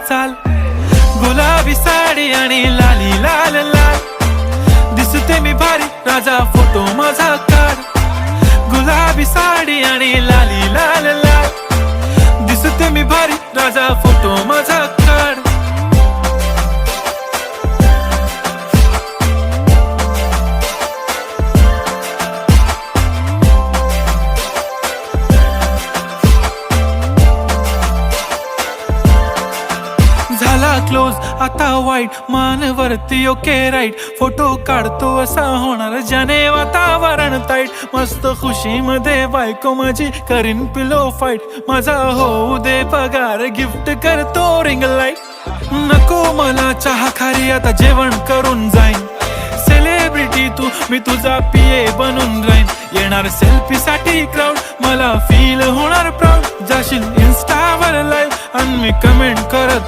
चाल, गुलाबी साडी आणि लाली लाल लाल, दिसते मी भारी राजा फोटो माझा काढ, गुलाबी साडी आणि लाली लाल लाल, दिसते मी भारी राजा फोटो माझा काढ. झाला क्लोज आता वाईट, मान वरती ओके राईट, फोटो काढतो असा होणार ज्याने वातावरण ताईट, मस्त खुशी मध्ये बायको माझी करीन पिलो फाईट, माझा होऊ दे पगार गिफ्ट करतो रिंग लाईट, नको मला चहा खारी आता जेवण करून जाईन, सेलिब्रिटी तू मी तुझा पिये बनून राहीन, येणार सेल्फी साठी क्राऊड मला फील होणार प्राऊड, जाशील इन्स्टावर लाईव्ह आणि मी कमेंट करत